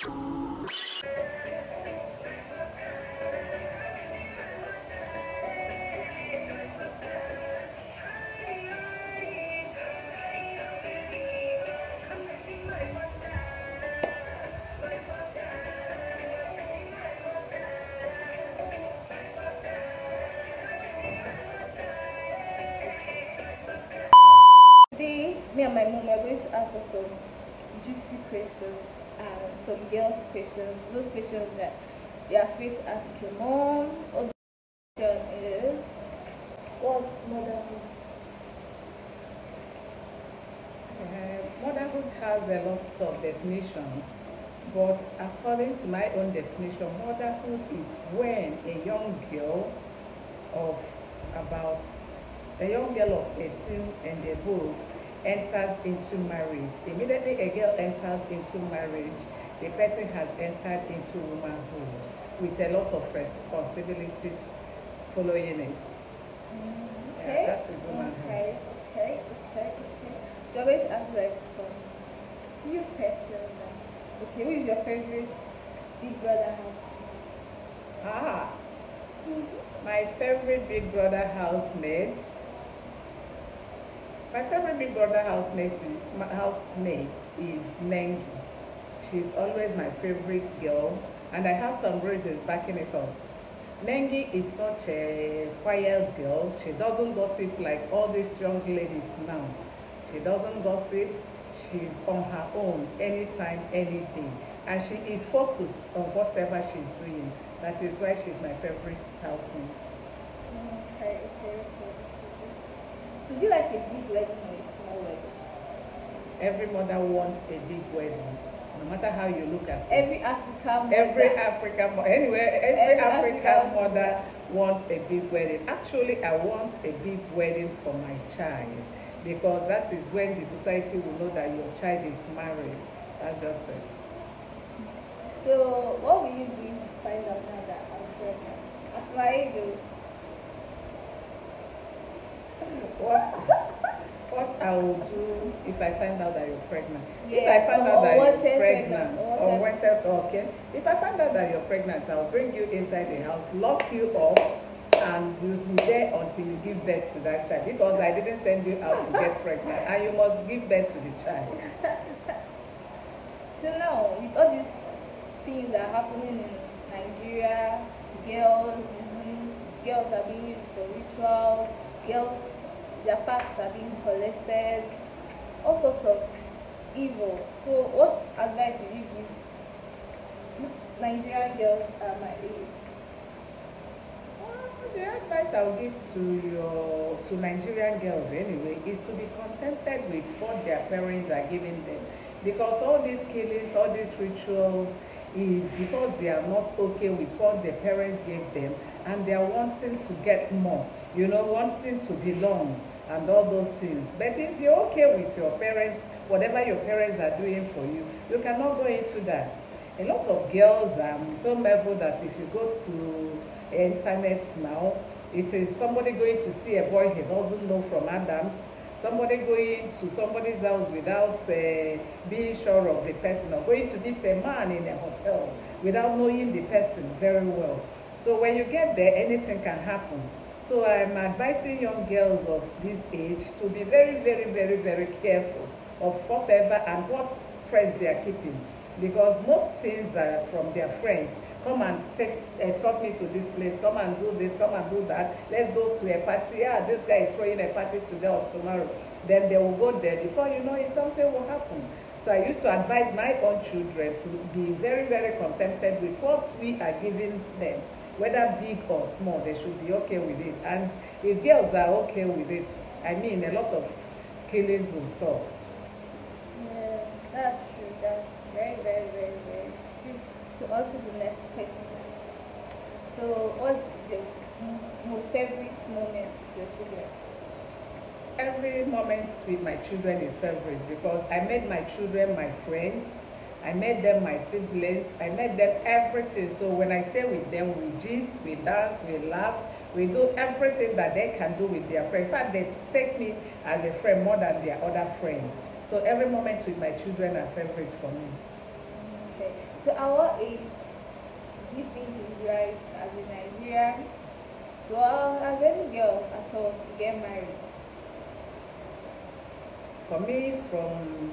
Today, me and my mom are going to answer some juicy questions and some girls' questions. Those questions that you are free to ask your mom. Or the question is, what's motherhood? Motherhood has a lot of definitions, but according to my own definition, motherhood is when a young girl of about a young girl of 18 and above enters into marriage. Immediately a girl enters into marriage, the person has entered into womanhood with a lot of responsibilities following it. Okay. Yeah, that is womanhood. Okay. So I'm going to ask like some few questions. Okay, who is your favorite Big Brother house? My favorite Big Brother housemates. My favorite Big Brother housemate is Nengi. She's always my favorite girl, and I have some reasons backing it up. Nengi is such a quiet girl. She doesn't gossip like all these young ladies now. She doesn't gossip. She's on her own anytime, any day. And she is focused on whatever she's doing. That is why she's my favorite housemate. Okay. So do you like a big wedding or a small wedding? Every mother wants a big wedding, no matter how you look at it. Every African mother. Every African mother wants a big wedding. Actually, I want a big wedding for my child, because that is when the society will know that your child is married. That's just it. So what will you do if you find out now that I'm pregnant? At my age, What I will do if I find out that you're pregnant? Yes, if I find out that you're pregnant, okay. If I find out that you're pregnant, I'll bring you inside the house, lock you up, and you'll be there until you give birth to that child. Because I didn't send you out to get pregnant, and you must give birth to the child. So now, with all these things that are happening in Nigeria, girls are being used for rituals, their parts are being collected, all sorts of evil. So what advice would you give Nigerian girls at my age? The advice I'll give to Nigerian girls anyway is to be contented with what their parents are giving them. Because all these killings, all these rituals is because they are not okay with what their parents gave them, and they are wanting to get more, wanting to belong and all those things. But if you're okay with your parents, whatever your parents are doing for you, you cannot go into that. A lot of girls are so marveled that if you go to internet now, it is somebody going to see a boy he doesn't know from Adams, somebody going to somebody's house without being sure of the person, or going to meet a man in a hotel without knowing the person very well. So when you get there, anything can happen. So I'm advising young girls of this age to be very, very, very, very careful of whatever and what friends they are keeping. Because most things are from their friends. Come and escort me to this place, come and do this, come and do that. Let's go to a party. Yeah, this guy is throwing a party today or tomorrow. Then they will go there. Before you know it, something will happen. So I used to advise my own children to be very, very contented with what we are giving them. Whether big or small, they should be okay with it. And if girls are okay with it, I mean, a lot of killings will stop. Yeah, that's true. That's very, very, very, very true. So on to the next question. So what's your most favorite moment with your children? Every moment with my children is favorite, because I made my children my friends. I made them my siblings. I made them everything. So when I stay with them, we gist, we dance, we laugh, we do everything that they can do with their friends. In fact, they take me as a friend more than their other friends. So every moment with my children are favorite for me. Okay. So at what age do you think is right as a Nigerian, so as any girl at all, to get married? For me, from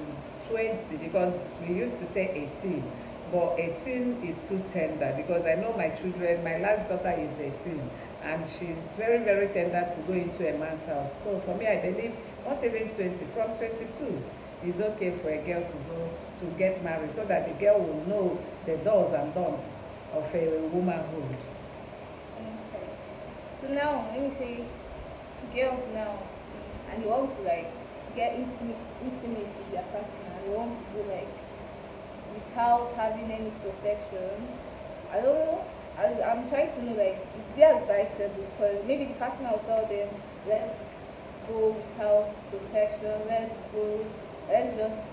20, because we used to say 18, but 18 is too tender because I know my children, my last daughter is 18, and she's very, very tender to go into a man's house. So for me, I believe not even 20, from 22 is okay for a girl to go to get married so that the girl will know the do's and don'ts of a womanhood. Okay. So now, let me say, girls now, and you want to like get intimate with their partner, they want to go like without having any protection. I don't know. I'm trying to know like is it advisable, because maybe the partner will tell them let's go without protection, let's just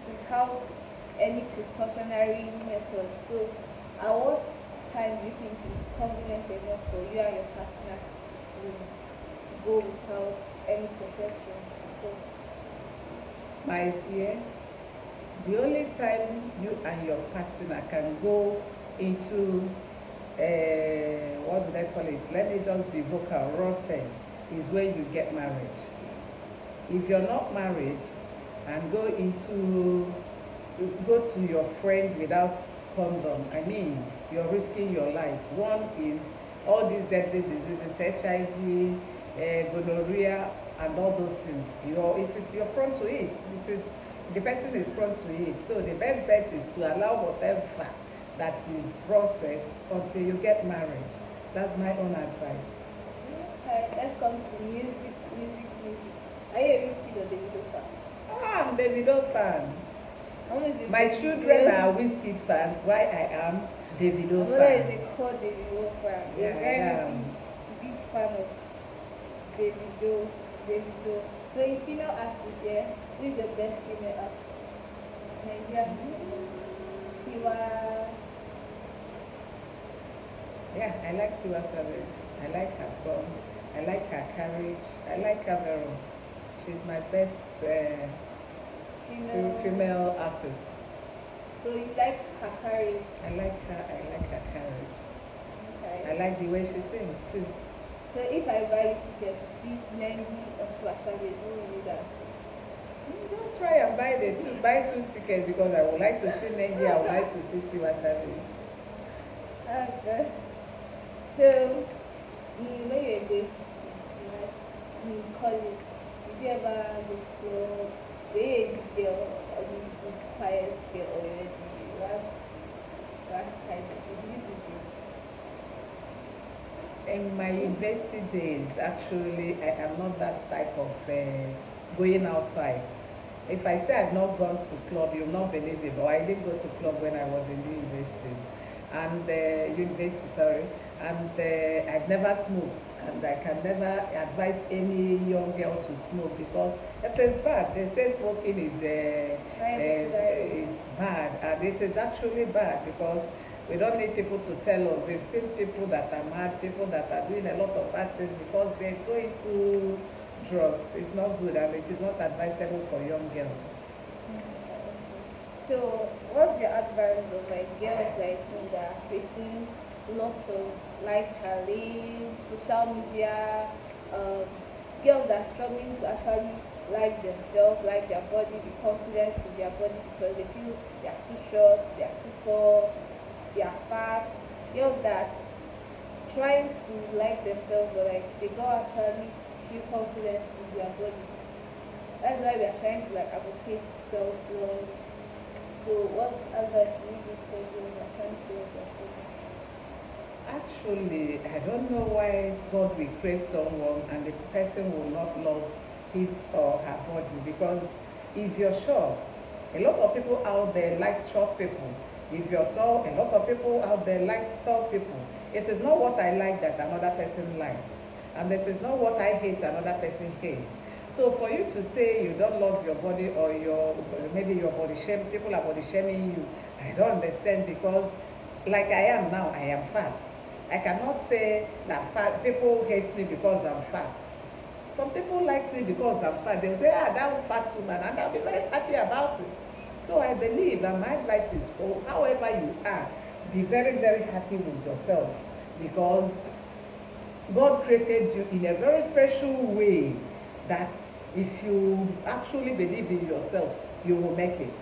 without any precautionary method. So at what time do you think is convenient enough for you and your partner to go without any protection? So, My dear, the only time you and your partner can go into, what do they call it? Let me just be vocal, raw sex, is when you get married. If you're not married and go to your friend without condom, I mean, you're risking your life. One is all these deadly diseases, HIV, gonorrhea, and all those things. You're prone to it. The person is prone to it. So the best bet is to allow whatever that is process until you get married. That's my own advice. okay, let's come to music. Are you a Whiskey or Davido fan? I'm a Davido fan. My children are Whiskey fans. Why I am Davido fan? fan. Is a core Davido fan. Yeah, A very big fan of Davido. So in female artists, yeah, who is your best female artist? Nigerian. Tiwa. Yeah, I like Tiwa Savage. I like her song. I like her courage. I like her very much. She's my best female artist. So you like her courage? I like her courage. Okay. I like the way she sings too. So if I buy you ticket to see Nengi or Tiwa Savage, who will you dance? Just try and buy two tickets because I would like to see Nengi, I would like to see Tiwa Savage. Okay. So when you were going to school, right, in college, did you ever go to club? Were you a good girl or did you do quiet girl or you were last time? Did you do this? In my university days, actually, I am not that type of going outside. If I say I've not gone to club, you'll not believe it, but I did go to club when I was in the universities. And I've never smoked, and I can never advise any young girl to smoke because it is bad. They say smoking is bad, and it is actually bad because we don't need people to tell us. We've seen people that are mad, people that are doing a lot of bad things because they go into drugs. It's not good, and it is not advisable for young girls. So, what's your advice of like girls like me that are facing lots of life challenge, social media, girls that are struggling to actually like themselves, like their body, be confident in their body because they feel they are too short, they are too tall, they are fat. Girls that are trying to like themselves but like they don't actually feel confident in their body. That's why we are trying to like advocate self-love. So what advice do you give for those that are trying to love themselves? Actually, I don't know why God will create someone and the person will not love his or her body, because if you're short, a lot of people out there like short people. If you're tall, a lot of people out there like tall people. It is not what I like that another person likes, and it is not what I hate another person hates. So for you to say you don't love your body or maybe your body shame, people are body shaming you, I don't understand, because like I am now, I am fat. I cannot say that fat people hate me because I'm fat. Some people like me because I'm fat. They'll say, ah, that fat woman, and I'll be very happy about it. So I believe, and my advice is, for however you are, be very, very happy with yourself, because God created you in a very special way that if you actually believe in yourself, you will make it.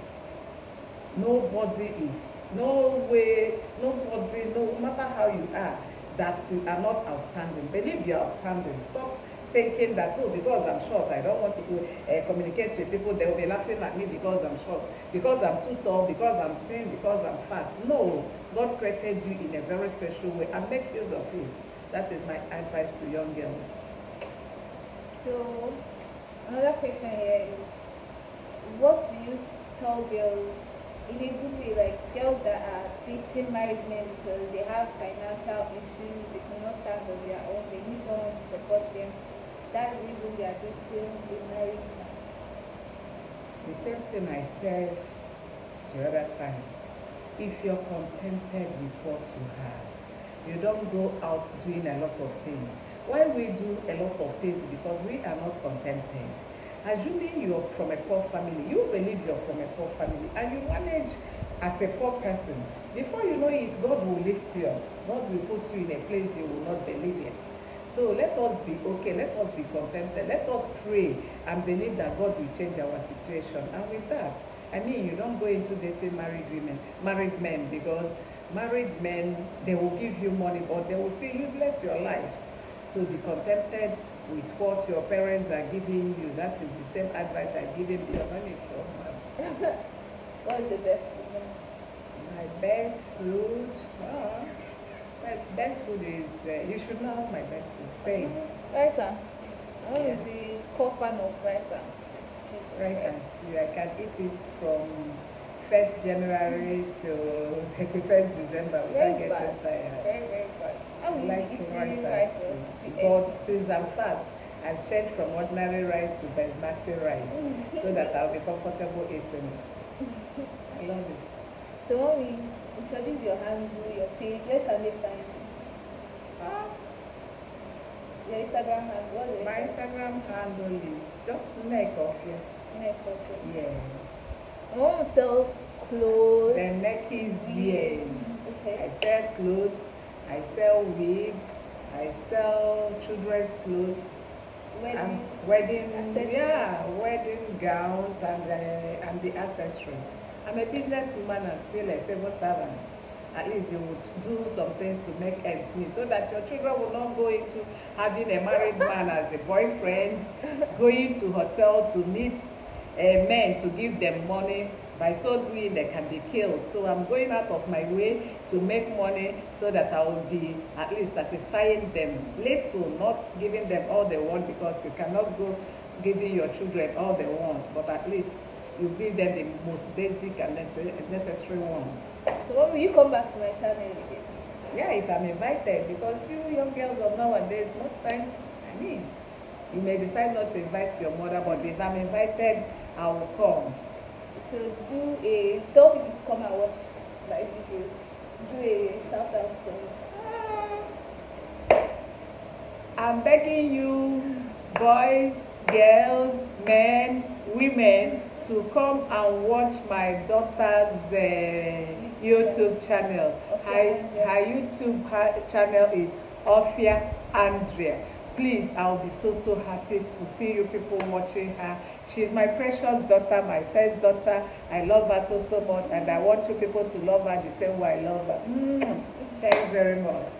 Nobody is, no way, nobody, no matter how you are, that you are not outstanding. Believe you're outstanding. Stop thinking that, oh, because I'm short, I don't want to communicate with people, they will be laughing at me because I'm short, because I'm too tall, because I'm thin, because I'm fat. No, God created you in a very special way, and make use of it. That is my advice to young girls. So, another question here is, what do you tell girls in a good way, like girls that are dating married men because they have financial issues, they cannot stand on their own, they need someone to support them? That's the reason they are dating a married man. The same thing I said the other time. If you're contented with what you have, you don't go out doing a lot of things. Why we do a lot of things? Because we are not contented. Assuming you're from a poor family, you believe you're from a poor family, and you manage as a poor person. Before you know it, God will lift you up. God will put you in a place you will not believe it. So let us be okay, let us be contented, let us pray and believe that God will change our situation. And with that, I mean, you don't go into dating married men, because married men, they will give you money, but they will still useless your life. So be contented with what your parents are giving you. That is the same advice I give him. Your money from What's the best food? my best food. My best food is, you should know my best food. Say it. Rice and stew. I'm Yeah. the core fan of rice and stew. Rice and stew. I can eat it from 1st January to 31st December without Very getting bad. tired. Very, very bad. I I will like be eating rice rice and and stew. stew. But since I'm fat, I've changed from ordinary rice to basmati rice so that I'll be comfortable eating it. I love it. So when we introduce your handle, your page, where can they find you? Your Instagram handle, what is My it? Instagram handle is just neck off here. Neck okay. Yes. My mom sells clothes. The neck is wears. Okay. I sell clothes, I sell wigs, I sell children's clothes, wedding, accessories. yeah, wedding gowns and the accessories. I'm a businesswoman and still a civil servant. At least you would do some things to make ends meet, so that your children will not go into having a married man as a boyfriend, going to hotel to meet men to give them money. By so doing, they can be killed. So I'm going out of my way to make money so that I will be at least satisfying them little, not giving them all they want, because you cannot go giving your children all they want, but at least you give them the most basic and necessary ones. So when will you come back to my channel again? Yeah, if I'm invited, because you young girls of nowadays, most times, I mean, you may decide not to invite your mother, but if I'm invited, I will come. So tell people to come and watch my videos. Do a shout out song. I'm begging you, boys, girls, men, women, to come and watch my daughter's YouTube channel. Her YouTube channel is Ofia Andrea. Please, I'll be so happy to see you people watching her. She's my precious daughter, my first daughter. I love her so much, and I want you people to love her the same way I love her. Thanks very much.